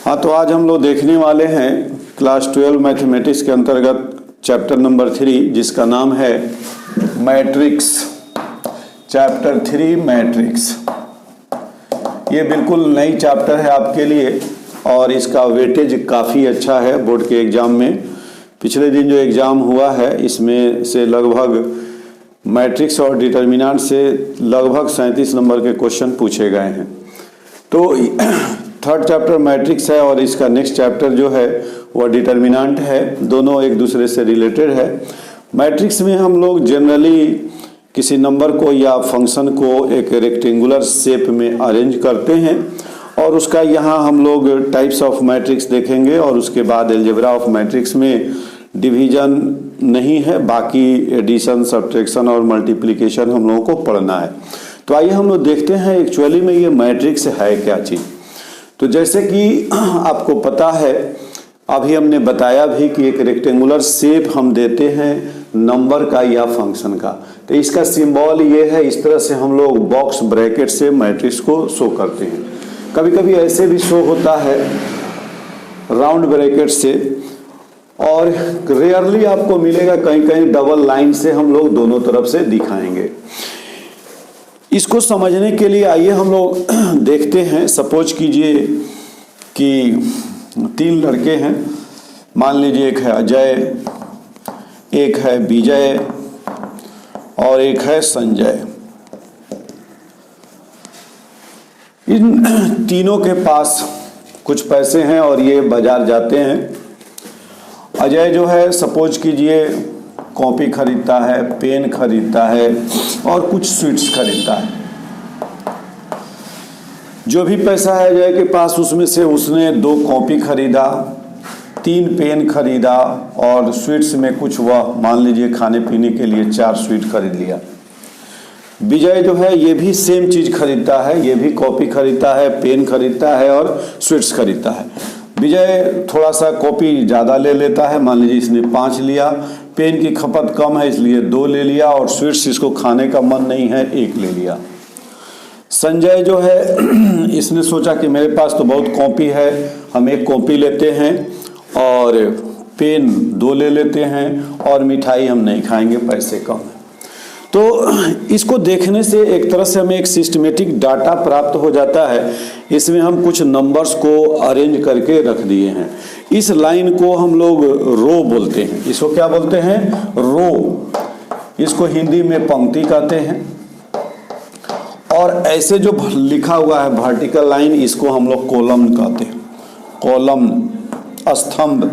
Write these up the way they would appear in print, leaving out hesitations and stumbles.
हाँ, तो आज हम लोग देखने वाले हैं क्लास 12 मैथमेटिक्स के अंतर्गत चैप्टर नंबर 3, जिसका नाम है मैट्रिक्स। Chapter 3 matrix. ये बिल्कुल नई चैप्टर है आपके लिए और इसका वेटेज काफ़ी अच्छा है बोर्ड के एग्ज़ाम में। पिछले दिन जो एग्ज़ाम हुआ है इसमें से लगभग मैट्रिक्स और डिटर्मिनेंट से लगभग 37 नंबर के क्वेश्चन पूछे गए हैं। तो थर्ड चैप्टर मैट्रिक्स है और इसका नेक्स्ट चैप्टर जो है वह डिटर्मिनेंट है। दोनों एक दूसरे से रिलेटेड है। मैट्रिक्स में हम लोग जनरली किसी नंबर को या फंक्शन को एक रेक्टेंगुलर शेप में अरेंज करते हैं और उसका यहाँ हम लोग टाइप्स ऑफ मैट्रिक्स देखेंगे और उसके बाद अलजेब्रा ऑफ मैट्रिक्स में डिवीजन नहीं है, बाकी एडिशन, सब्ट्रैक्शन और मल्टीप्लिकेशन हम लोगों को पढ़ना है। तो आइए हम लोग देखते हैं एक्चुअली में ये मैट्रिक्स है क्या चीज़। तो जैसे कि आपको पता है, अभी हमने बताया भी कि एक रेक्टेंगुलर शेप हम देते हैं नंबर का या फंक्शन का। तो इसका सिंबल ये है, इस तरह से हम लोग बॉक्स ब्रैकेट से मैट्रिक्स को शो करते हैं। कभी कभी ऐसे भी शो होता है राउंड ब्रैकेट से, और रेयरली आपको मिलेगा कहीं कहीं डबल लाइन से हम लोग दोनों तरफ से दिखाएंगे। इसको समझने के लिए आइए हम लोग देखते हैं। सपोज कीजिए कि 3 लड़के हैं। मान लीजिए एक है अजय, एक है विजय और एक है संजय। इन तीनों के पास कुछ पैसे हैं और ये बाजार जाते हैं। अजय जो है सपोज कीजिए कॉपी खरीदता है, पेन खरीदता है और कुछ स्वीट्स खरीदता है। जो भी पैसा है अजय के पास उसमें से उसने 2 कॉपी खरीदा, 3 पेन खरीदा और स्वीट्स में कुछ वह मान लीजिए खाने पीने के लिए 4 स्वीट खरीद लिया। विजय जो है ये भी सेम चीज़ खरीदता है, ये भी कॉपी खरीदता है, पेन खरीदता है और स्वीट्स खरीदता है। विजय थोड़ा सा कॉपी ज़्यादा ले लेता है, मान लीजिए इसने 5 लिया, पेन की खपत कम है इसलिए 2 ले लिया और स्वीट्स इसको खाने का मन नहीं है 1 ले लिया। संजय जो है इसने सोचा कि मेरे पास तो बहुत कॉपी है, हम 1 कॉपी लेते हैं और पेन 2 ले लेते हैं और मिठाई हम नहीं खाएंगे, पैसे कम है। तो इसको देखने से एक तरह से हमें एक सिस्टमेटिक डाटा प्राप्त हो जाता है। इसमें हम कुछ नंबर्स को अरेंज करके रख दिए हैं। इस लाइन को हम लोग रो बोलते हैं। इसको क्या बोलते हैं? रो। इसको हिंदी में पंक्ति कहते हैं। और ऐसे जो लिखा हुआ है वर्टिकल लाइन, इसको हम लोग कॉलम कहते हैं। कॉलम, स्तंभ।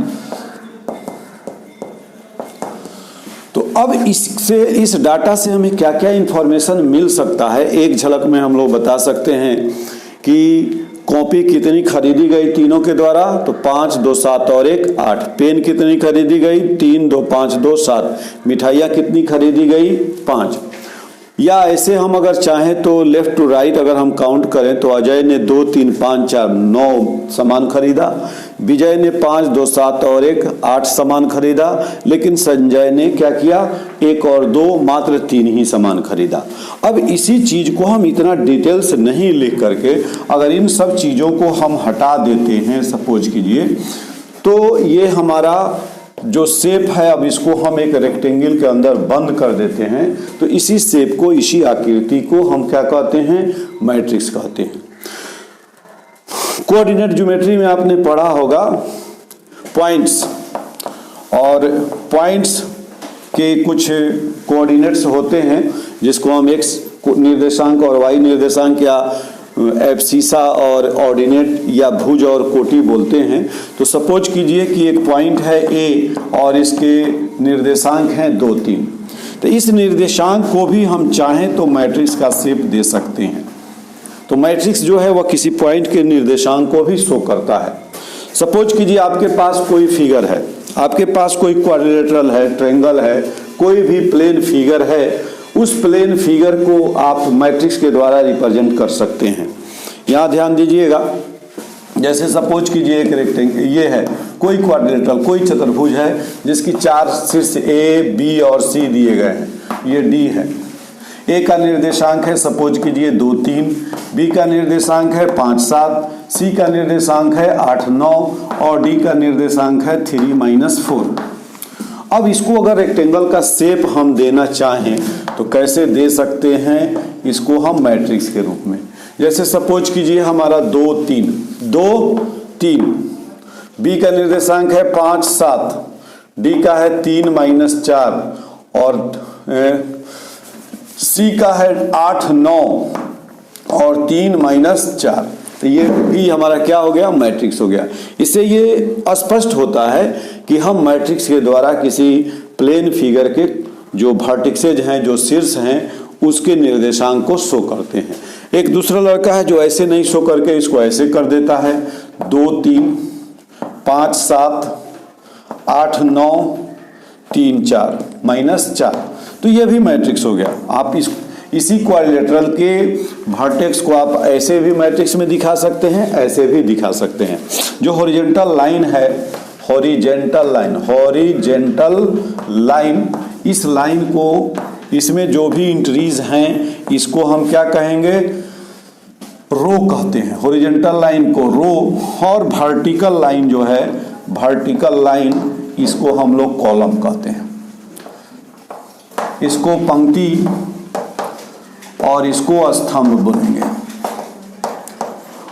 तो अब इस डाटा से हमें क्या क्या इंफॉर्मेशन मिल सकता है, एक झलक में हम लोग बता सकते हैं कि कॉपी कितनी खरीदी गई तीनों के द्वारा, तो 5, 2, 7 और 1, 8। पेन कितनी खरीदी गई? 3, 2, 5, 2, 7। मिठाइयाँ कितनी खरीदी गई? 5। या ऐसे हम अगर चाहें तो लेफ्ट टू राइट अगर हम काउंट करें तो अजय ने 2, 3, 5, 4, 9 सामान खरीदा। विजय ने 5, 2, 7 और 1, 8 सामान खरीदा। लेकिन संजय ने क्या किया? 1 और 2 मात्र 3 ही सामान खरीदा। अब इसी चीज को हम इतना डिटेल्स नहीं लिख करके अगर इन सब चीजों को हम हटा देते हैं सपोज कीजिए, तो ये हमारा जो शेप है अब इसको हम एक रेक्टेंगल के अंदर बंद कर देते हैं। तो इसी शेप को, इसी आकृति को हम क्या कहते हैं? मैट्रिक्स कहते हैं। कोऑर्डिनेट ज्योमेट्री में आपने पढ़ा होगा पॉइंट्स, और पॉइंट्स के कुछ कोऑर्डिनेट्स होते हैं जिसको हम एक्स निर्देशांक और वाई निर्देशांक या एब्सिसा और ऑर्डिनेट या भुज और कोटि बोलते हैं। तो सपोज कीजिए कि एक पॉइंट है ए और इसके निर्देशांक हैं 2, 3। तो इस निर्देशांक को भी हम चाहें तो मैट्रिक्स का शेप दे सकते हैं। तो मैट्रिक्स जो है वह किसी पॉइंट के निर्देशांक को भी शो करता है। सपोज कीजिए आपके पास कोई फिगर है, आपके पास कोई क्वाड्रिलेटरल है, ट्रायंगल है, कोई भी प्लेन फिगर है। उस प्लेन फिगर को आप मैट्रिक्स के द्वारा रिप्रेजेंट कर सकते हैं। यहाँ ध्यान दीजिएगा, जैसे सपोज कीजिए एक रेक्टेंगल ये है, कोई क्वाड्रिलेटरल, कोई चतुर्भुज है जिसकी 4 शीर्ष ए, बी और सी दिए गए हैं। ये डी है। ए का निर्देशांक है सपोज कीजिए 2, 3, बी का निर्देशांक है 5, 7, सी का निर्देशांक है 8, 9 और डी का निर्देशांक है 3, -4। अब इसको अगर रेक्टेंगल का शेप हम देना चाहें तो कैसे दे सकते हैं? इसको हम मैट्रिक्स के रूप में, जैसे सपोज कीजिए हमारा 2, 3, बी का निर्देशांक है 5, 7, डी का है 3, -4 और सी का है 8, 9 और 3, -4। तो ये भी हमारा क्या हो गया? मैट्रिक्स हो गया। इससे ये स्पष्ट होता है कि हम मैट्रिक्स के द्वारा किसी प्लेन फिगर के जो वर्टिसेज हैं, जो शीर्ष हैं, उसके निर्देशांक को शो करते हैं। एक दूसरा लड़का है जो ऐसे नहीं शो करके इसको ऐसे कर देता है, 2, 3, 5, 7, 8, 9, 3, 4, -4। तो ये भी मैट्रिक्स हो गया। आप इसी क्वाड्रिलेटरल के वर्टेक्स को आप ऐसे भी मैट्रिक्स में दिखा सकते हैं, ऐसे भी दिखा सकते हैं। जो हॉरिजॉन्टल लाइन है, हॉरिजॉन्टल लाइन, इस लाइन को, इसमें जो भी एंट्रीज हैं, इसको हम क्या कहेंगे? रो कहते हैं। हॉरिजॉन्टल लाइन को रो, और वर्टिकल लाइन जो है, वर्टिकल लाइन, इसको हम लोग कॉलम कहते हैं। इसको पंक्ति और इसको स्तंभ बोलेंगे।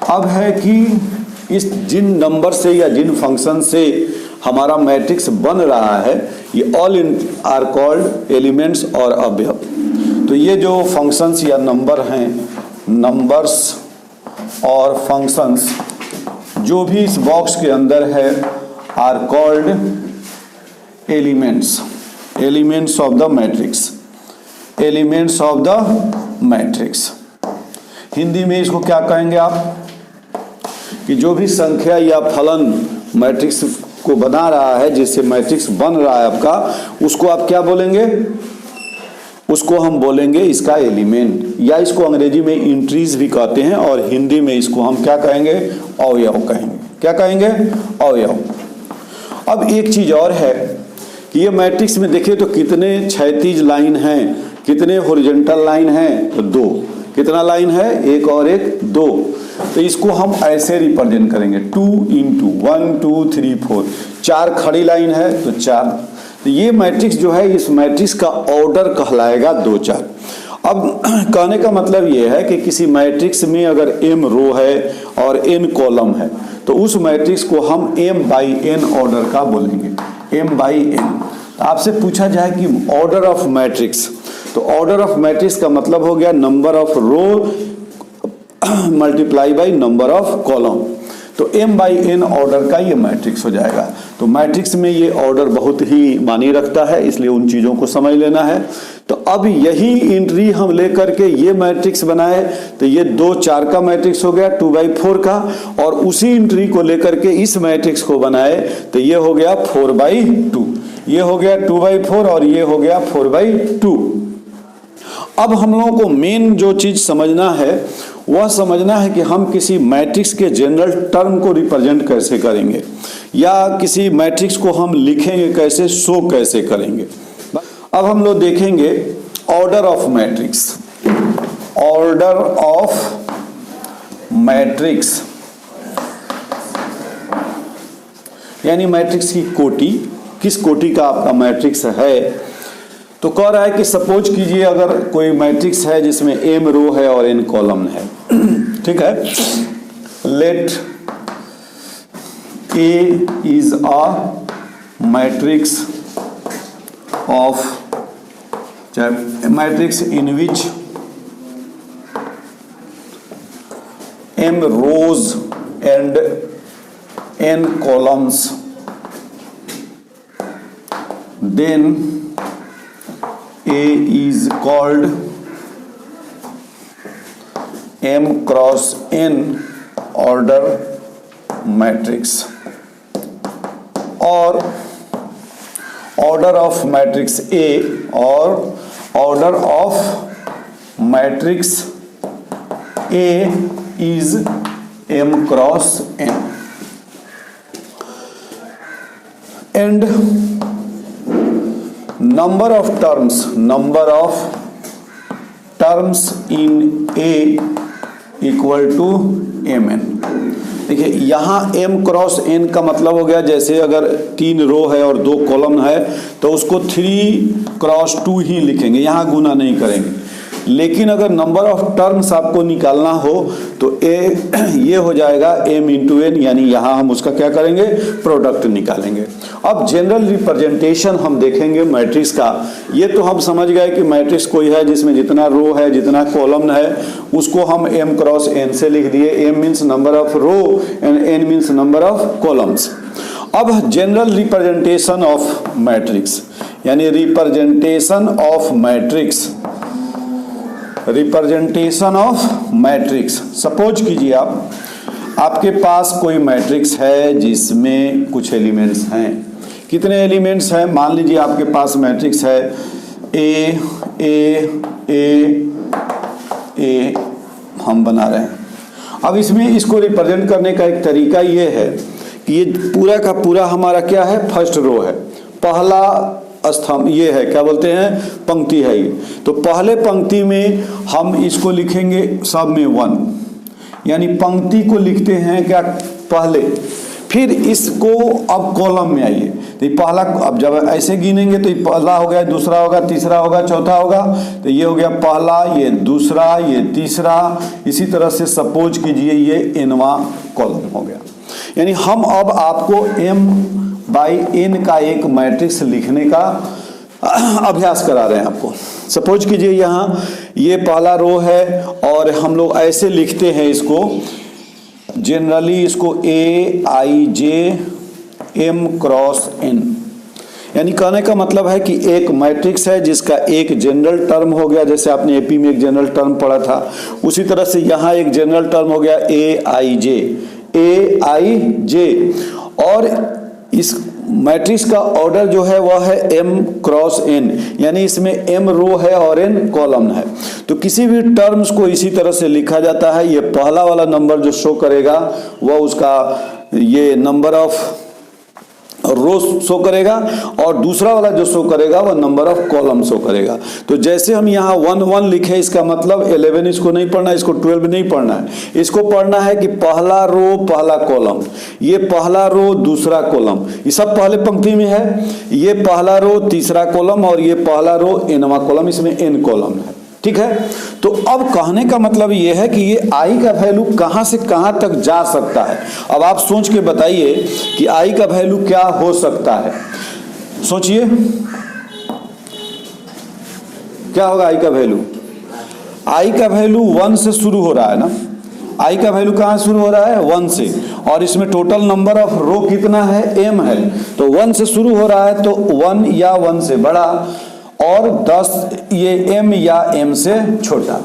अब है कि इस जिन नंबर से या जिन फंक्शन से हमारा मैट्रिक्स बन रहा है, ये ऑल आर कॉल्ड एलिमेंट्स और अवयव। तो ये जो फंक्शंस या नंबर हैं, नंबर्स और फंक्शंस जो भी इस बॉक्स के अंदर है, are called elements, elements of the matrix, elements of the matrix. Hindi में इसको क्या कहेंगे आप? कि जो भी संख्या या फलन मैट्रिक्स को बना रहा है, जिससे मैट्रिक्स बन रहा है आपका, उसको आप क्या बोलेंगे? उसको हम बोलेंगे इसका एलिमेंट, या इसको अंग्रेजी में एंट्रीज भी कहते हैं, और हिंदी में इसको हम क्या कहेंगे? अवयव कहेंगे। क्या कहेंगे? अवयव। अब एक चीज और है कि ये मैट्रिक्स में देखिए तो कितने क्षैतिज लाइन हैं, कितने हॉरिजॉन्टल लाइन हैं? तो 2। कितना लाइन है? 1 और 1, 2। तो इसको हम ऐसे रिप्रेजेंट करेंगे, 2 × 1, 2, 3, 4। 4 खड़ी लाइन है तो 4। तो ये मैट्रिक्स जो है, इस मैट्रिक्स का ऑर्डर कहलाएगा 2, 4। अब कहने का मतलब ये है कि किसी मैट्रिक्स में अगर m रो है और n कॉलम है, तो उस मैट्रिक्स को हम m/n ऑर्डर का बोलेंगे, m/n। आपसे पूछा जाए कि ऑर्डर ऑफ मैट्रिक्स, तो ऑर्डर ऑफ मैट्रिक्स का मतलब हो गया number of row multiply by number of column. तो m/n ऑर्डर का ये मैट्रिक्स हो जाएगा। तो मैट्रिक्स में ये ऑर्डर बहुत ही मानी रखता है, इसलिए उन चीज़ों को समझ लेना है। तो अब यही एंट्री हम लेकर के ये मैट्रिक्स बनाए, तो ये 2, 4 का मैट्रिक्स हो गया 2/4 का, और उसी एंट्री को लेकर के इस मैट्रिक्स को बनाए तो ये हो गया 4/2। ये हो गया 2/4 और ये हो गया 4/2। अब हम लोगों को मेन जो चीज समझना है वह समझना है कि हम किसी मैट्रिक्स के जनरल टर्म को रिप्रेजेंट कैसे करेंगे, या किसी मैट्रिक्स को हम लिखेंगे कैसे, शो कैसे करेंगे। अब हम लोग देखेंगे order of matrix. Order of matrix यानी मैट्रिक्स की कोटि, किस कोटि का आपका मैट्रिक्स है। तो कह रहा है कि सपोज कीजिए अगर कोई मैट्रिक्स है जिसमें m रो है और n कॉलम है, ठीक है। Let A is a matrix of matrix in which m rows and n columns, then A is called m cross n order matrix, or order of matrix A or order of matrix A is m cross n, and number of terms in A equal to mn। देखिए यहाँ m cross n का मतलब हो गया, जैसे अगर 3 रो है और 2 कॉलम है तो उसको 3 क्रॉस 2 ही लिखेंगे, यहाँ गुना नहीं करेंगे। लेकिन अगर नंबर ऑफ टर्म्स आपको निकालना हो तो ये हो जाएगा m इंटू n, यानी यहाँ हम उसका क्या करेंगे, प्रोडक्ट निकालेंगे। अब जनरल रिप्रेजेंटेशन हम देखेंगे मैट्रिक्स का। ये तो हम समझ गए कि मैट्रिक्स कोई है जिसमें जितना रो है जितना कॉलम है उसको हम m क्रॉस n से लिख दिए। m means number of row and n means number of columns. अब जनरल रिप्रेजेंटेशन ऑफ मैट्रिक्स, यानी representation of matrix, representation of matrix. Suppose कीजिए आपके पास कोई मैट्रिक्स है जिसमें कुछ एलिमेंट्स हैं। कितने एलिमेंट्स हैं? मान लीजिए आपके पास मैट्रिक्स है ए ए ए ए, हम बना रहे हैं। अब इसमें इसको रिप्रेजेंट करने का एक तरीका ये है कि ये पूरा का पूरा हमारा क्या है, फर्स्ट रो है, पहला स्तंभ ये है, क्या बोलते हैं, पंक्ति है ये। तो पहले पंक्ति में हम इसको लिखेंगे सब में 1, यानी पंक्ति को लिखते हैं क्या पहले, फिर इसको अब कॉलम में आइए तो ये पहला, अब जब ऐसे गिनेंगे तो ये पहला हो गया, दूसरा होगा, तीसरा होगा, चौथा होगा, तो ये हो गया पहला, ये दूसरा, ये तीसरा, इसी तरह से सपोज कीजिए ये nवां कॉलम हो गया। यानी हम अब आपको m बाई n का एक मैट्रिक्स लिखने का अभ्यास करा रहे हैं आपको। सपोज कीजिए यहाँ ये पहला रो है और हम लोग ऐसे लिखते हैं इसको, जनरली इसको a i j m cross n, यानी कहने का मतलब है कि एक मैट्रिक्स है जिसका एक जनरल टर्म हो गया, जैसे आपने एपी में एक जनरल टर्म पढ़ा था, उसी तरह से यहाँ एक जनरल टर्म हो गया a i j, और इस मैट्रिक्स का ऑर्डर जो है वह है m क्रॉस n, यानी इसमें m रो है और n कॉलम है। तो किसी भी टर्म्स को इसी तरह से लिखा जाता है। ये पहला वाला नंबर जो शो करेगा वह उसका ये नंबर ऑफ रो शो करेगा, और दूसरा वाला जो शो करेगा वह नंबर ऑफ कॉलम शो करेगा। तो जैसे हम यहाँ 1 1 लिखे, इसका मतलब 11 इसको नहीं पढ़ना है, इसको 12 नहीं पढ़ना है, इसको पढ़ना है कि पहला रो पहला कॉलम, ये पहला रो दूसरा कॉलम, ये सब पहले पंक्ति में है, ये पहला रो तीसरा कॉलम और ये पहला रो nवां कॉलम, इसमें n कॉलम है। ठीक है, तो अब कहने का मतलब ये है कि ये i का वैल्यू कहां से कहां तक जा सकता है। अब आप सोच के बताइए कि i का वैल्यू क्या हो सकता है, सोचिए क्या होगा i का वैल्यू। i का वैल्यू 1 से शुरू हो रहा है ना, i का वैल्यू कहां शुरू हो रहा है, 1 से, और इसमें टोटल नंबर ऑफ रो कितना है, m है, तो 1 से शुरू हो रहा है, तो 1 या 1 से बड़ा, और 10 ये m या m से छोटा।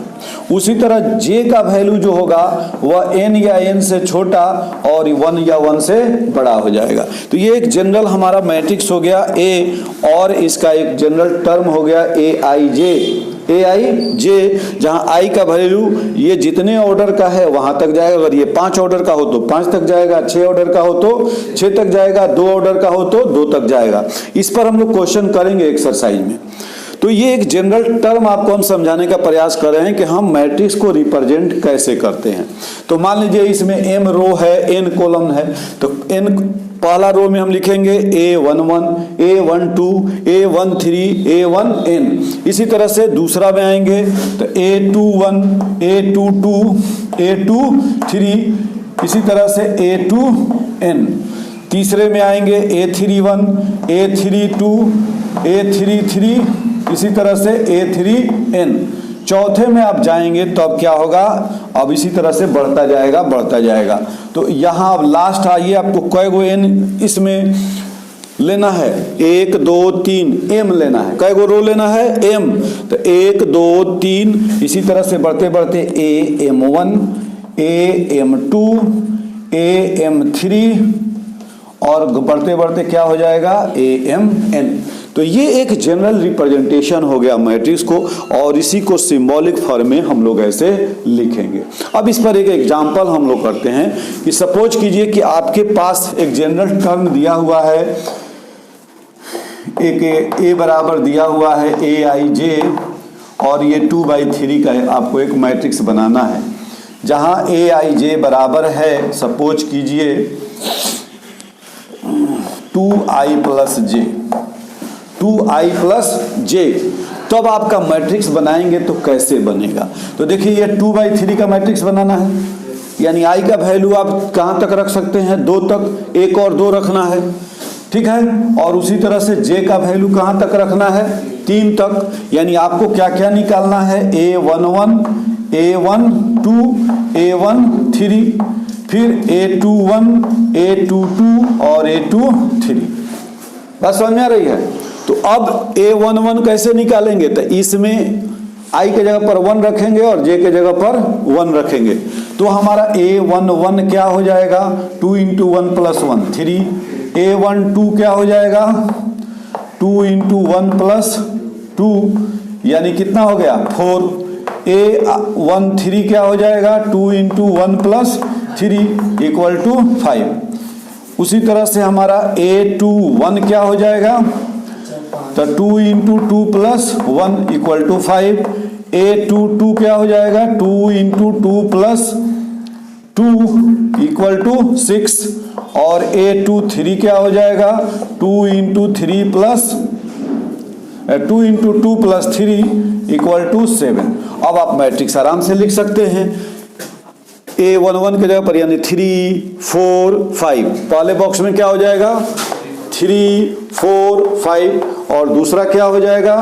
उसी तरह j का वैल्यू जो होगा वह n या n से छोटा और 1 या 1 से बड़ा हो जाएगा। तो ये एक जनरल हमारा मैट्रिक्स हो गया A, और इसका एक जनरल टर्म हो गया aij, जहां i का वैल्यू ये जितने ऑर्डर का है वहां तक जाएगा। अगर ये 5 ऑर्डर का हो तो 5 तक जाएगा, 6 ऑर्डर का हो तो 6 तक जाएगा, 2 ऑर्डर का हो तो 2 तक जाएगा। इस पर हम लोग क्वेश्चन करेंगे एक्सरसाइज में। तो ये एक जनरल टर्म आपको हम समझाने का प्रयास कर रहे हैं कि हम मैट्रिक्स को रिप्रेजेंट कैसे करते हैं। तो मान लीजिए इसमें m रो है, n कॉलम है, तो n पहला रो में हम लिखेंगे a11, a12, a13, a1n। इसी तरह से दूसरा में आएंगे तो a21, a22, a23, इसी तरह से a2n। तीसरे में आएंगे a31, a32, a33, इसी तरह से a3n। चौथे में आप जाएंगे तो अब क्या होगा, अब इसी तरह से बढ़ता जाएगा। तो यहाँ अब लास्ट आइए, आपको कै गो n इसमें लेना है, 1 2 3 m लेना है। कै गो रो लेना है, m, तो 1 2 3, इसी तरह से बढ़ते बढ़ते am1, am2, am3, और बढ़ते बढ़ते क्या हो जाएगा, amn। तो ये एक जनरल रिप्रेजेंटेशन हो गया मैट्रिक्स को, और इसी को सिंबॉलिक फॉर्म में हम लोग ऐसे लिखेंगे। अब इस पर एक एग्जांपल हम लोग करते हैं कि सपोज कीजिए कि आपके पास एक जनरल टर्म दिया हुआ है, एक a बराबर दिया हुआ है aij, और ये 2/3 का है, आपको एक मैट्रिक्स बनाना है। जहां ए आई जे बराबर है, सपोज कीजिए 2i प्लस जे, 2i प्लस जे, तब आपका मैट्रिक्स बनाएंगे तो कैसे बनेगा? तो देखिए ये 2/3 का मैट्रिक्स बनाना है, यानी i का वैल्यू आप कहां तक रख सकते हैं? 2 तक, 1 और 2 रखना है, ठीक है। और उसी तरह से j का वैल्यू कहां तक रखना है? 3 तक, यानी आपको क्या क्या निकालना है? a11, a12, a13, फिर a21, a22 और a23। बात समझ में आ रही है? तो अब a11 कैसे निकालेंगे? तो इसमें i के जगह पर 1 रखेंगे और j के जगह पर 1 रखेंगे, तो हमारा a11 क्या हो जाएगा? 2 इंटू 1 प्लस 1 3, a12 क्या हो जाएगा? 2 इंटू 1 प्लस 2, यानी कितना हो गया? 4। a13 क्या हो जाएगा? 2 इंटू 1 प्लस 3 इक्वल टू 5। उसी तरह से हमारा a21 क्या हो जाएगा? तो 2 into 2 plus 1 equal to 5। a22 क्या हो जाएगा? 2 इंटू 2 प्लस 2 इक्वल टू 6। और a23 क्या हो जाएगा? 2 into 3 plus 2 into 2 plus 3 equal to 7। अब आप मैट्रिक्स आराम से लिख सकते हैं a11 के जगह पर, यानी 3 4 5। पहले बॉक्स में क्या हो जाएगा? 3 4 5, और दूसरा क्या हो जाएगा?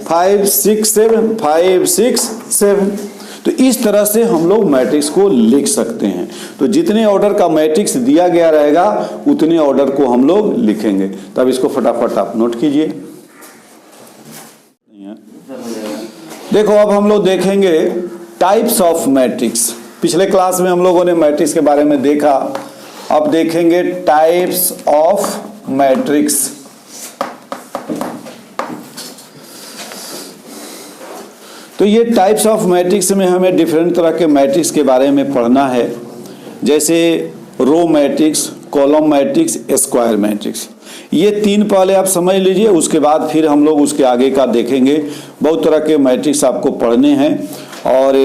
5 6 7, 5 6 7। तो इस तरह से हम लोग मैट्रिक्स को लिख सकते हैं। तो जितने ऑर्डर का मैट्रिक्स दिया गया रहेगा उतने ऑर्डर को हम लोग लिखेंगे। तब इसको फटाफट आप नोट कीजिए। देखो अब हम लोग देखेंगे टाइप्स ऑफ मैट्रिक्स। पिछले क्लास में हम लोगों ने मैट्रिक्स के बारे में देखा, अब देखेंगे टाइप्स ऑफ मैट्रिक्स। तो ये टाइप्स ऑफ मैट्रिक्स में हमें डिफरेंट तरह के मैट्रिक्स के बारे में पढ़ना है, जैसे row matrix, column matrix, square matrix. ये 3 पहले आप समझ लीजिए, उसके बाद फिर हम लोग उसके आगे का देखेंगे। बहुत तरह के मैट्रिक्स आपको पढ़ने हैं, और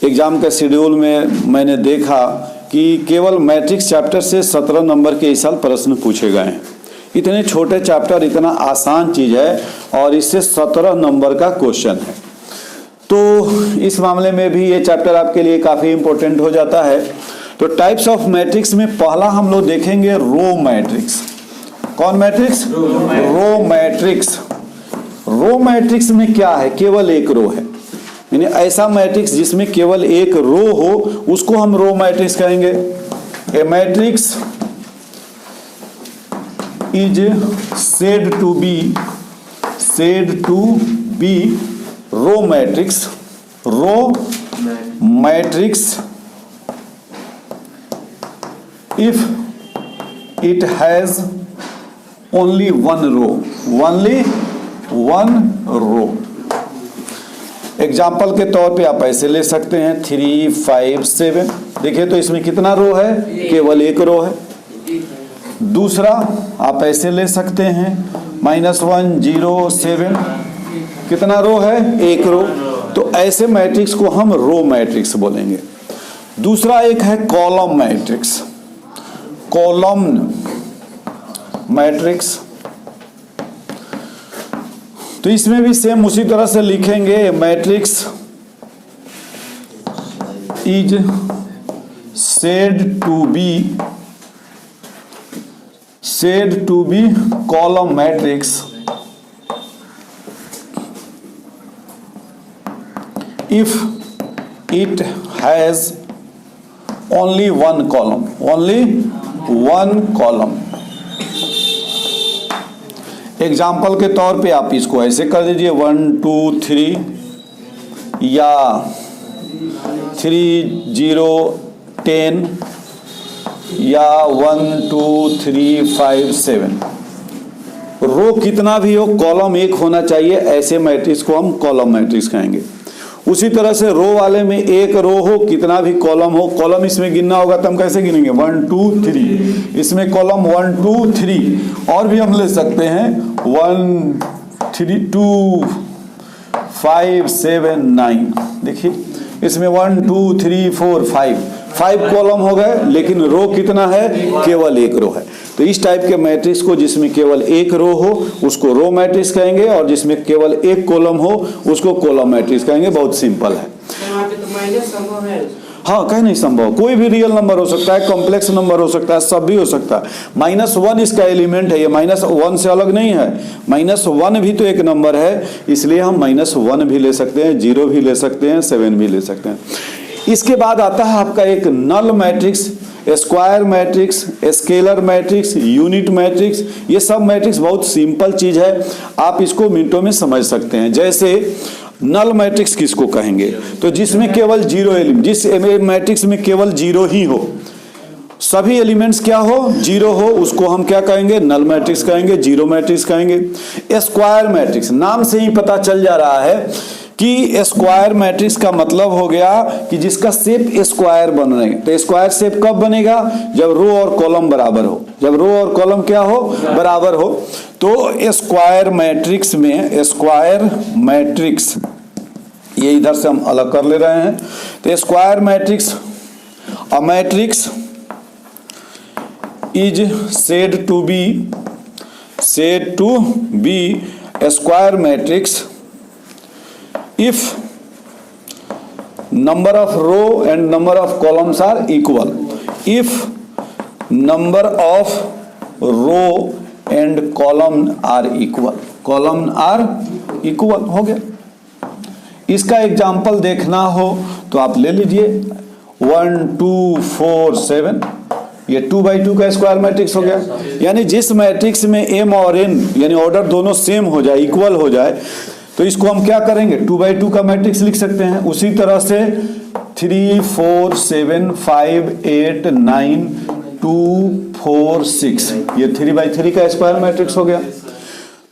एग्जाम के शेड्यूल में मैंने देखा कि केवल मैट्रिक्स चैप्टर से 17 नंबर के इस साल प्रश्न पूछे गए हैं। इतने छोटे चैप्टर, इतना आसान चीज़ है, और इससे 17 नंबर का क्वेश्चन है। तो इस मामले में भी ये चैप्टर आपके लिए काफ़ी इंपॉर्टेंट हो जाता है। तो टाइप्स ऑफ मैट्रिक्स में पहला हम लोग देखेंगे रो मैट्रिक्स। कौन matrix? Row matrix. Row matrix में क्या है? केवल एक रो है, यानी ऐसा मैट्रिक्स जिसमें केवल एक रो हो उसको हम रो मैट्रिक्स कहेंगे। A matrix is said to be row matrix. Row matrix if it has only one row, only one row। Example के तौर पे आप ऐसे ले सकते हैं 3 5 7। देखिए तो इसमें कितना रो है? केवल एक रो है। दूसरा आप ऐसे ले सकते हैं -1 0 7। कितना रो है? एक रो। तो ऐसे मैट्रिक्स को हम रो मैट्रिक्स बोलेंगे। दूसरा एक है कॉलम मैट्रिक्स। कॉलम मैट्रिक्स, तो इसमें भी सेम उसी तरह से लिखेंगे। Matrix is said to be column matrix if it has only one column, only one column। Example के तौर पे आप इसको ऐसे कर दीजिए 1 2 3, या 3 0 10, या 1 2 3 5 7। रो कितना भी हो, कॉलम एक होना चाहिए। ऐसे मैट्रिक्स को हम कॉलम मैट्रिक्स कहेंगे। उसी तरह से रो वाले में एक रो हो, कितना भी कॉलम हो, कॉलम इसमें गिनना होगा तो हम कैसे गिनेंगे? 1 2 3। इसमें कॉलम 1 2 3 और भी हम ले सकते हैं 1 3 2 5 7 9। देखिए इसमें 1 2 3 4 5 कॉलम हो गए, लेकिन रो कितना है? केवल एक रो है। तो इस टाइप के मैट्रिक्स को जिसमें केवल एक रो हो उसको रो मैट्रिक्स कहेंगे, और जिसमें केवल एक कॉलम हो उसको कॉलम मैट्रिक्स कहेंगे। बहुत सिंपल है। हाँ, कहीं नहीं संभव, कोई भी रियल नंबर हो सकता है, कॉम्प्लेक्स नंबर हो सकता है, सब भी हो सकता है। -1 इसका एलिमेंट है, ये -1 से अलग नहीं है। -1 भी तो एक नंबर है, इसलिए हम -1 भी ले सकते हैं, 0 भी ले सकते हैं, 7 भी ले सकते हैं। इसके बाद आता है आपका एक null matrix, square matrix, scalar matrix, unit matrix. ये सब मैट्रिक्स बहुत सिंपल चीज है, आप इसको मिनटों में समझ सकते हैं। जैसे नल मैट्रिक्स किसको कहेंगे? तो जिसमें केवल 0 एलिमेंट, जिस मैट्रिक्स में केवल 0 ही हो, सभी एलिमेंट्स क्या हो? 0 हो, उसको हम क्या कहेंगे? नल मैट्रिक्स कहेंगे, 0 मैट्रिक्स कहेंगे। स्क्वायर मैट्रिक्स, नाम से ही पता चल जा रहा है कि स्क्वायर मैट्रिक्स का मतलब हो गया कि जिसका शेप स्क्वायर बन रहे हैं। तो स्क्वायर शेप कब बनेगा? जब रो और कॉलम बराबर हो, जब रो और कॉलम क्या हो? बराबर हो। तो स्क्वायर मैट्रिक्स में, स्क्वायर मैट्रिक्स ये इधर से हम अलग कर ले रहे हैं। तो square matrix, a matrix is said to be a square matrix if number of row and number of columns are equal. If number of row and column are equal, हो गया। इसका एग्जाम्पल देखना हो तो आप ले लीजिए 1 2 4 7, ये 2 by 2 का स्क्वायर मैट्रिक्स हो गया। यानी जिस मैट्रिक्स में m और n यानी ऑर्डर दोनों सेम हो जाए, इक्वल हो जाए, तो इसको हम क्या करेंगे? 2 by 2 का मैट्रिक्स लिख सकते हैं। उसी तरह से 3 4 7 5 8 9 2 4 6, ये 3 by 3 का स्क्वायर मैट्रिक्स हो गया।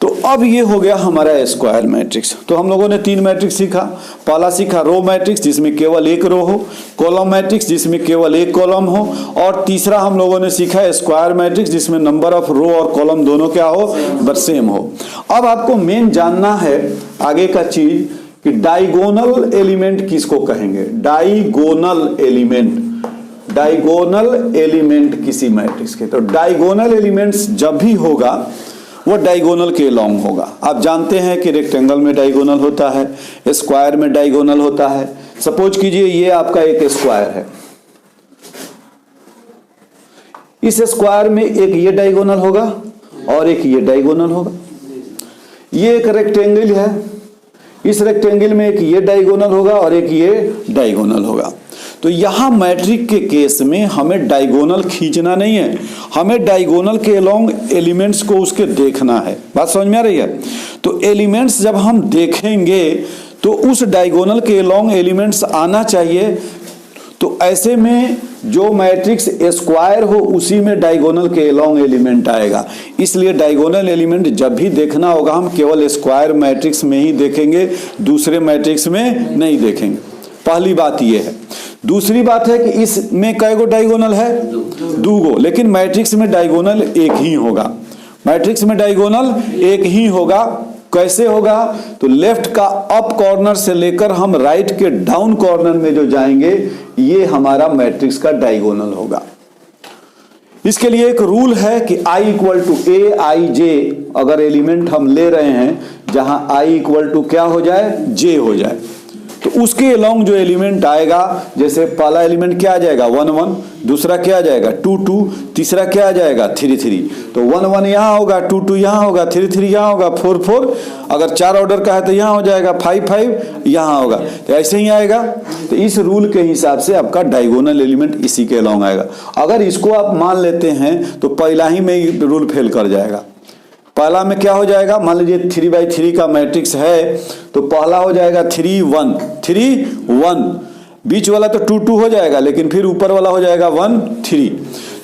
तो अब ये हो गया हमारा स्क्वायर मैट्रिक्स। तो हम लोगों ने 3 मैट्रिक्स सीखा। पहला सीखा रो मैट्रिक्स जिसमें केवल एक रो हो, कॉलम मैट्रिक्स जिसमें केवल एक कॉलम हो, और तीसरा हम लोगों ने सीखा स्क्वायर मैट्रिक्स जिसमें नंबर ऑफ रो और कॉलम दोनों क्या हो? बट सेम हो। अब आपको मेन जानना है आगे का चीज कि डायगोनल एलिमेंट किसको कहेंगे? डायगोनल एलिमेंट किसी मैट्रिक्स के। तो डायगोनल एलिमेंट्स जब भी होगा वो डायगोनल के लॉन्ग होगा। आप जानते हैं कि रेक्टेंगल में डायगोनल होता है, स्क्वायर में डायगोनल होता है। सपोज कीजिए ये आपका एक स्क्वायर है, इस स्क्वायर में एक ये डायगोनल होगा और एक ये डायगोनल होगा। ये एक रेक्टेंगल है, इस रेक्टेंगल में एक ये डायगोनल होगा और एक ये डायगोनल होगा। तो यहां मैट्रिक के केस में हमें डायगोनल खींचना नहीं है, हमें डायगोनल के अलोंग एलिमेंट्स को उसके देखना है। बात समझ में आ रही है? तो एलिमेंट्स जब हम देखेंगे तो उस डायगोनल के अलोंग एलिमेंट्स आना चाहिए। तो ऐसे में जो मैट्रिक्स स्क्वायर हो उसी में डायगोनल के अलोंग एलिमेंट आएगा। इसलिए डायगोनल एलिमेंट जब भी देखना होगा हम केवल स्क्वायर मैट्रिक्स में ही देखेंगे, दूसरे मैट्रिक्स में नहीं देखेंगे। पहली बात यह है। दूसरी बात है कि इसमें कई गो डायगोनल है? 2 गो, लेकिन मैट्रिक्स में डायगोनल एक ही होगा। मैट्रिक्स में डायगोनल एक ही होगा। कैसे होगा? तो लेफ्ट का अप कॉर्नर से लेकर हम राइट के डाउन कॉर्नर में जो जाएंगे ये हमारा मैट्रिक्स का डायगोनल होगा। इसके लिए एक रूल है कि I इक्वल टू ए आई जे, अगर एलिमेंट हम ले रहे हैं जहां I इक्वल टू क्या हो जाए? जे हो जाए, तो उसके अलोंग जो एलिमेंट आएगा, जैसे पहला एलिमेंट क्या आ जाएगा? 1 1, दूसरा क्या आ जाएगा? 2 2, तीसरा क्या आ जाएगा? 3 3। तो 1 1 यहाँ होगा, 2 2 यहाँ होगा, 3 3 यहाँ होगा, 4 4, अगर 4 ऑर्डर का है तो यहाँ हो जाएगा, 5 5 यहाँ होगा। तो ऐसे ही आएगा। तो इस रूल के हिसाब से आपका डायगोनल एलिमेंट इसी के अलोंग आएगा। अगर इसको आप मान लेते हैं तो पहला ही में रूल फेल कर जाएगा। पहला में क्या हो जाएगा? मान लीजिए 3 by 3 का मैट्रिक्स है तो पहला हो जाएगा 3 1 3 1, बीच वाला तो 2 2 हो जाएगा, लेकिन फिर ऊपर वाला हो जाएगा 1 3।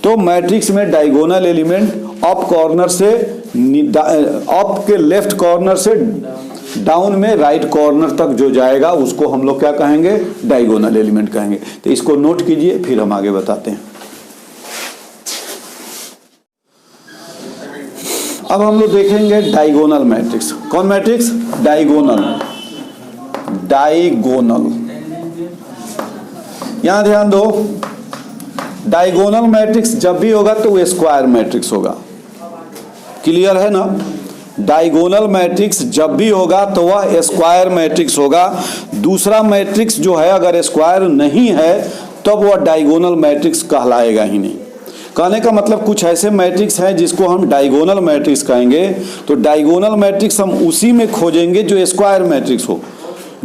तो मैट्रिक्स में डायगोनल एलिमेंट अप कॉर्नर से, अप के लेफ्ट कॉर्नर से डाउन में राइट कॉर्नर तक जो जाएगा उसको हम लोग क्या कहेंगे? डायगोनल एलिमेंट कहेंगे। तो इसको नोट कीजिए, फिर हम आगे बताते हैं। अब हम लोग देखेंगे डायगोनल मैट्रिक्स। कौन मैट्रिक्स? डायगोनल। यहां ध्यान दो, डायगोनल मैट्रिक्स जब भी होगा तो वो स्क्वायर मैट्रिक्स होगा। क्लियर है ना? डायगोनल मैट्रिक्स जब भी होगा तो वह स्क्वायर मैट्रिक्स होगा। दूसरा मैट्रिक्स जो है अगर स्क्वायर नहीं है तब वह डायगोनल मैट्रिक्स कहलाएगा ही नहीं। कहने का मतलब कुछ ऐसे मैट्रिक्स हैं जिसको हम डायगोनल मैट्रिक्स कहेंगे। तो डायगोनल मैट्रिक्स हम उसी में खोजेंगे जो स्क्वायर मैट्रिक्स हो,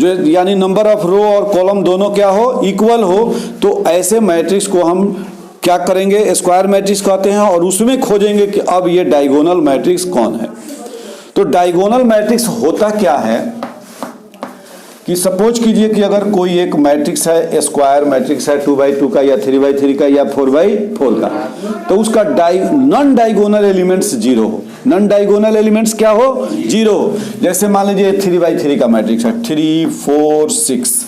जो यानी नंबर ऑफ रो और कॉलम दोनों क्या हो, इक्वल हो। तो ऐसे मैट्रिक्स को हम क्या करेंगे, स्क्वायर मैट्रिक्स कहते हैं, और उसमें खोजेंगे कि अब ये डायगोनल मैट्रिक्स कौन है। तो डायगोनल मैट्रिक्स होता क्या है कि सपोज कीजिए कि अगर कोई एक मैट्रिक्स है, स्क्वायर मैट्रिक्स है 2x2 का या 3x3 का या 4x4 का, तो उसका नॉन डायगोनल एलिमेंट्स जीरो हो। नॉन डायगोनल एलिमेंट्स क्या हो, जीरो हो। जैसे मान लीजिए 3x3 का मैट्रिक्स है 3, 4, 6,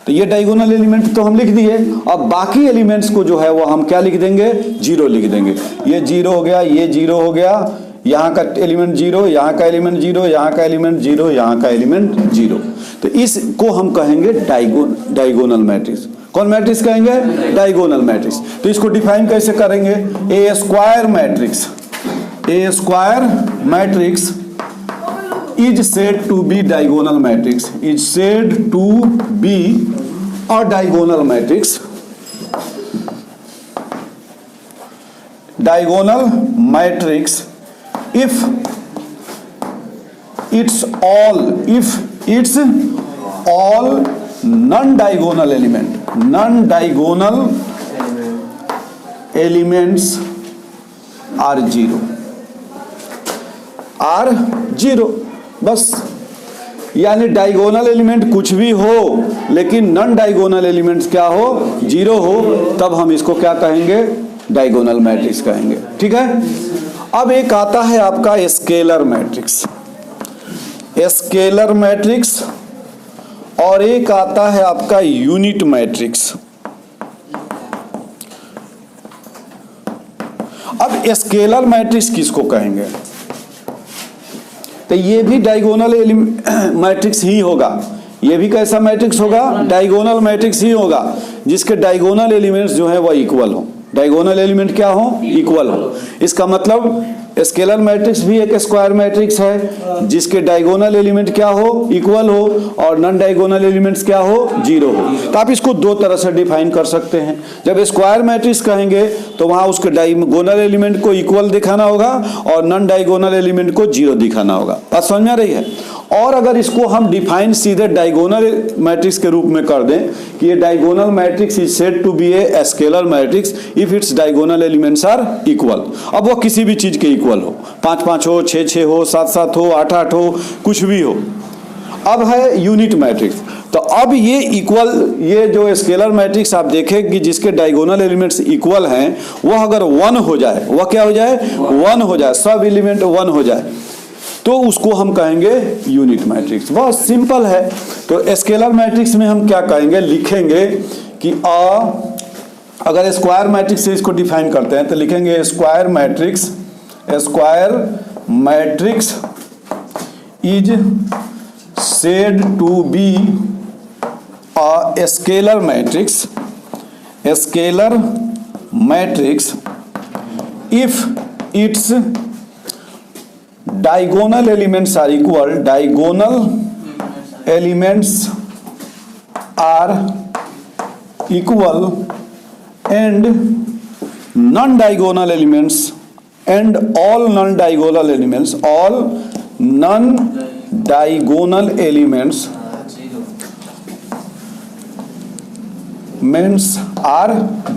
तो ये डायगोनल एलिमेंट तो हम लिख दिए। अब बाकी एलिमेंट्स को जो है वो हम क्या लिख देंगे, जीरो लिख देंगे। ये जीरो हो गया, ये जीरो हो गया, यहाँ का एलिमेंट जीरो, यहाँ का एलिमेंट जीरो, यहाँ का एलिमेंट जीरो, यहाँ का एलिमेंट जीरो। तो इसको हम कहेंगे डायगोनल मैट्रिक्स। कौन मैट्रिक्स कहेंगे, डायगोनल मैट्रिक्स। तो इसको डिफाइन कैसे करेंगे, a square matrix, a square matrix is said to be diagonal matrix, is said to be a diagonal matrix. Diagonal matrix if it's all non-diagonal elements are zero, बस। यानी diagonal element कुछ भी हो लेकिन non diagonal elements क्या हो, zero हो, तब हम इसको क्या कहेंगे, डायगोनल मैट्रिक्स कहेंगे। ठीक है। अब एक आता है आपका स्केलर मैट्रिक्स, स्केलर मैट्रिक्स, और एक आता है आपका यूनिट मैट्रिक्स। अब स्केलर मैट्रिक्स किसको कहेंगे, तो ये भी डायगोनल मैट्रिक्स ही होगा। ये भी कैसा मैट्रिक्स होगा, डायगोनल मैट्रिक्स ही होगा, जिसके डायगोनल एलिमेंट्स जो है वह इक्वल हो। डायगोनल एलिमेंट क्या हो, इक्वल हो। इसका मतलब स्केलर मैट्रिक्स भी एक स्क्वायर मैट्रिक्स है जिसके डायगोनल एलिमेंट क्या हो, इक्वल हो, और नॉन डायगोनल एलिमेंट्स क्या हो, जीरो हो। तो आप इसको दो तरह से डिफाइन कर सकते हैं। जब स्क्वायर मैट्रिक्स कहेंगे तो वहां उसके डायगोनल एलिमेंट को इक्वल दिखाना होगा और नॉन डायगोनल एलिमेंट को जीरो दिखाना होगा। बात समझ में आ रही है। और अगर इसको हम डिफाइन सीधे डायगोनल मैट्रिक्स के रूप में कर दें कि ये diagonal matrix is said to be a scalar matrix if its diagonal elements are equal. अब वो किसी भी चीज के इक्वल हो, 5-5 हो, 6-6 हो, 7-7 हो, 8-8 हो, कुछ भी हो। अब है यूनिट मैट्रिक्स। तो अब ये इक्वल, ये जो स्केलर मैट्रिक्स आप देखें कि जिसके डायगोनल एलिमेंट्स इक्वल हैं, वह अगर 1 हो जाए, वह क्या हो जाए, 1 हो जाए, सब एलिमेंट 1 हो जाए, तो उसको हम कहेंगे यूनिट मैट्रिक्स। बहुत सिंपल है। तो स्केलर मैट्रिक्स में हम क्या कहेंगे, लिखेंगे कि अगर स्क्वायर मैट्रिक्स से इसको डिफाइन करते हैं तो लिखेंगे square matrix is said to be a scalar matrix if its diagonal elements are equal, diagonal elements are equal and non-diagonal elements and all non-diagonal elements are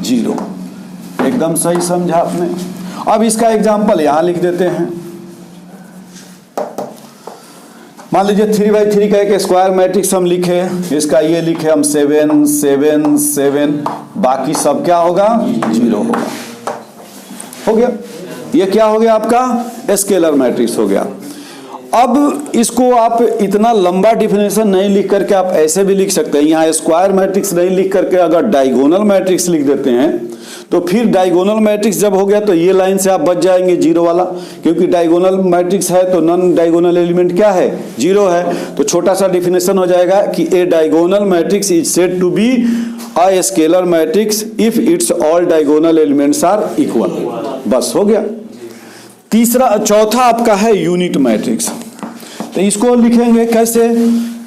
zero. एकदम सही समझा आपने। अब इसका एग्जाम्पल यहां लिख देते हैं। मान लीजिए 3x3 का एक स्क्वायर मैट्रिक्स हम लिखे, इसका ये लिखे हम 7, 7, 7, बाकी सब क्या होगा, जीरो होगा। हो गया, ये क्या हो गया आपका स्केलर मैट्रिक्स हो गया। अब इसको आप इतना लंबा डिफिनेशन नहीं लिख करके आप ऐसे भी लिख सकते हैं। यहाँ स्क्वायर मैट्रिक्स नहीं लिख करके अगर डायगोनल मैट्रिक्स लिख देते हैं तो फिर डायगोनल मैट्रिक्स जब हो गया तो ये लाइन से आप बच जाएंगे जीरो वाला, क्योंकि डायगोनल मैट्रिक्स है तो नॉन डायगोनल एलिमेंट क्या है, जीरो है। तो छोटा सा डिफिनेशन हो जाएगा कि a diagonal matrix is said to be a scalar matrix if its all diagonal elements are equal. बस हो गया। चौथा आपका है यूनिट मैट्रिक्स। तो इसको लिखेंगे कैसे,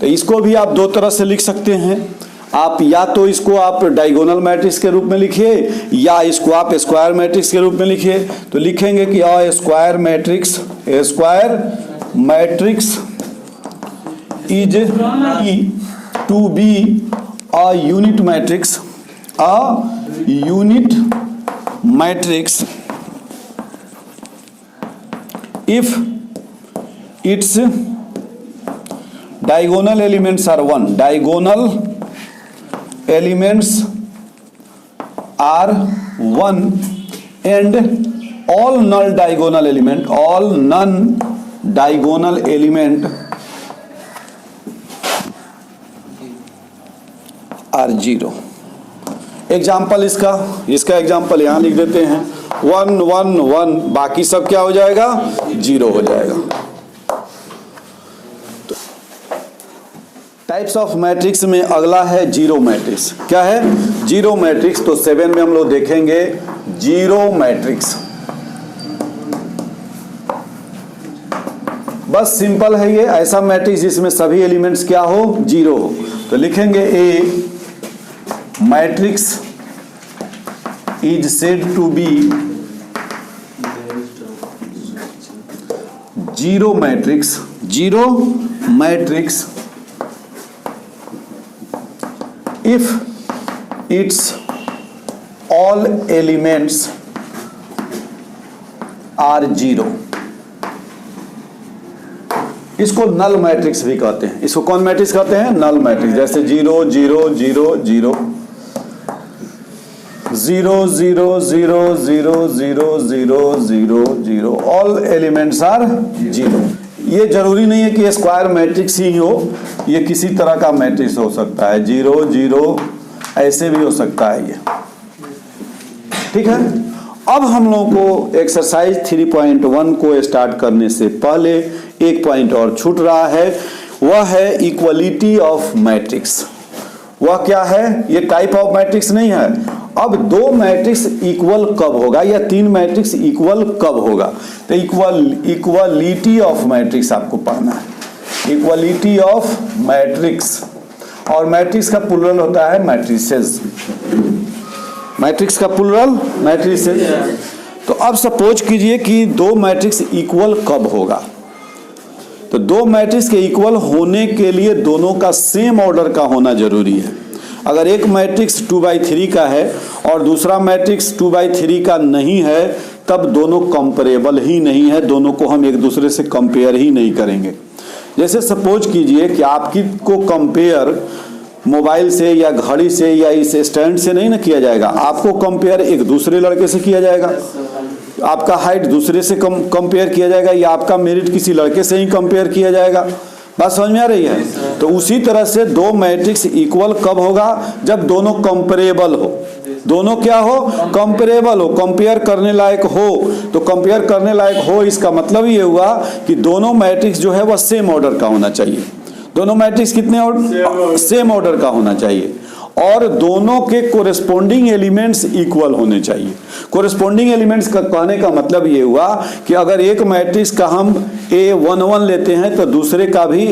तो इसको भी आप दो तरह से लिख सकते हैं। आप या तो इसको आप डायगोनल मैट्रिक्स के रूप में लिखिए या इसको आप स्क्वायर मैट्रिक्स के रूप में लिखिए। तो लिखेंगे कि a square matrix is to be a unit matrix, if its diagonal elements are 1, diagonal elements are 1 and all non-diagonal element are 0। Example इसका एग्जाम्पल यहां लिख देते हैं 1 1 1, बाकी सब क्या हो जाएगा, 0 हो जाएगा। टाइप्स ऑफ मैट्रिक्स में अगला है जीरो मैट्रिक्स। क्या है, जीरो मैट्रिक्स। तो 7 में हम लोग देखेंगे जीरो मैट्रिक्स। बस सिंपल है ये, ऐसा मैट्रिक्स जिसमें सभी एलिमेंट्स क्या हो, जीरो हो। तो लिखेंगे a matrix is said to be zero matrix if its all elements are 0। इसको नल मैट्रिक्स भी कहते हैं। इसको कौन मैट्रिक्स कहते हैं, नल मैट्रिक्स। जैसे 0 0 0 0 0 0 0 0 0 0 0 0 ऑल एलिमेंट्स आर 0। ये जरूरी नहीं है कि स्क्वायर मैट्रिक्स ही हो, ये किसी तरह का मैट्रिक्स हो सकता है, 0 0 ऐसे भी हो सकता है ये। ठीक है। अब हम लोगों को एक्सरसाइज 3.1 को स्टार्ट करने से पहले एक पॉइंट और छूट रहा है, वह है इक्वलिटी ऑफ मैट्रिक्स। वह क्या है, ये टाइप ऑफ मैट्रिक्स नहीं है। अब दो मैट्रिक्स इक्वल कब होगा या तीन मैट्रिक्स इक्वल कब होगा, तो इक्वलिटी ऑफ मैट्रिक्स आपको पढ़ना है। इक्वलिटी ऑफ मैट्रिक्स, और मैट्रिक्स का प्लुरल होता है मैट्रिसेस। मैट्रिक्स का प्लुरल मैट्रिसेस। तो अब सपोज कीजिए कि दो मैट्रिक्स इक्वल कब होगा, तो दो मैट्रिक्स के इक्वल होने के लिए दोनों का सेम ऑर्डर का होना जरूरी है। अगर एक मैट्रिक्स 2/3 का है और दूसरा मैट्रिक्स 2/3 का नहीं है, तब दोनों कंपेरेबल ही नहीं है, दोनों को हम एक दूसरे से कंपेयर ही नहीं करेंगे। जैसे सपोज कीजिए कि आपकी को कंपेयर मोबाइल से या घड़ी से या इस स्टैंड से नहीं ना किया जाएगा, आपको कंपेयर एक दूसरे लड़के से किया जाएगा। आपका हाइट दूसरे से कंपेयर किया जाएगा या आपका मेरिट किसी लड़के से ही कंपेयर किया जाएगा। बात समझ में आ रही है। तो उसी तरह से दो मैट्रिक्स इक्वल कब होगा, जब दोनों कंपेरेबल हो। दोनों क्या हो, कंपेरेबल हो, कंपेयर करने लायक हो। तो कंपेयर करने लायक हो, इसका मतलब ये हुआ कि दोनों मैट्रिक्स जो है वह सेम ऑर्डर का होना चाहिए। दोनों मैट्रिक्स कितने ऑर्डर, सेम ऑर्डर का होना चाहिए, और दोनों के कोरेस्पोंडिंग एलिमेंट्स इक्वल होने चाहिए। कोरेस्पोंडिंग एलिमेंट्स का कहने का मतलब ये हुआ कि अगर एक मैट्रिक्स का हम A11 लेते हैं तो दूसरे का भी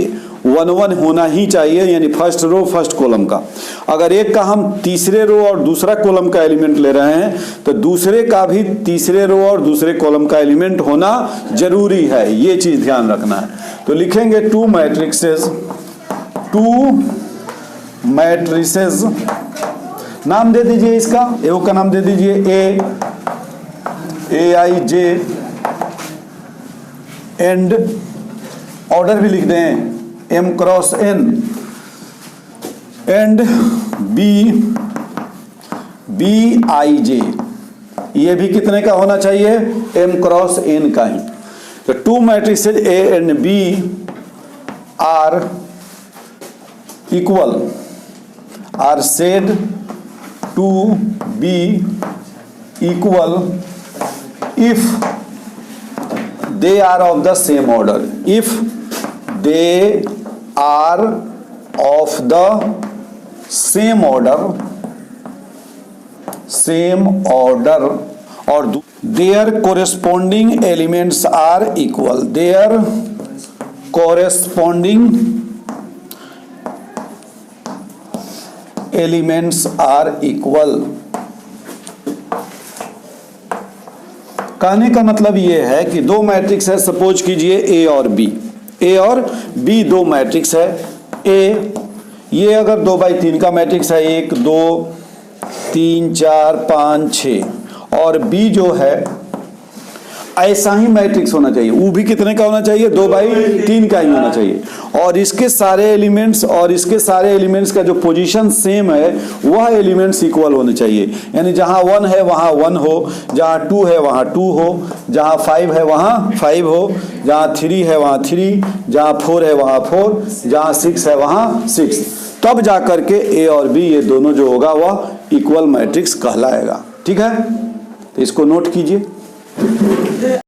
1 होना ही चाहिए, यानी फर्स्ट रो फर्स्ट कॉलम का। अगर एक का हम तीसरे रो और दूसरा कॉलम का एलिमेंट ले रहे हैं तो दूसरे का भी तीसरे रो और दूसरे कॉलम का एलिमेंट होना जरूरी है, ये चीज ध्यान रखना है। तो लिखेंगे टू मैट्रिसेस, नाम दे दीजिए इसका, एओ का नाम दे दीजिए AIJ, एंड ऑर्डर भी लिख दें M cross N, and BIJ, ये भी कितने का होना चाहिए, M क्रॉस N का ही। तो two matrices A and B are equal, are said to be equal if they are of the same order. If they are of the same order or their corresponding elements are equal. Their corresponding elements are equal. कहने का मतलब ये है कि दो matrix है, suppose कीजिए ए और बी, ए और बी दो मैट्रिक्स है। ए ये अगर 2x3 का मैट्रिक्स है, 1 2 3 4 5 6, और बी जो है ऐसा ही मैट्रिक्स होना चाहिए। वो भी कितने का होना चाहिए? 2x3 का ही होना चाहिए। और इसके सारे एलिमेंट्स और इसके सारे एलिमेंट्स का जो पोजीशन सेम है वह एलिमेंट्स इक्वल होने चाहिए। यानी जहां 1 है वहां 1 हो, जहां 2 है वहां 2 हो, जहां 5 है वहां 5 हो, जहां 3 है वहां 3, जहां 4 है वहां 4, जहां 6 है वहां 6। तब जाकर के ए और बी ये दोनों जो होगा वह इक्वल मैट्रिक्स कहलाएगा। ठीक है, तो इसको नोट कीजिए।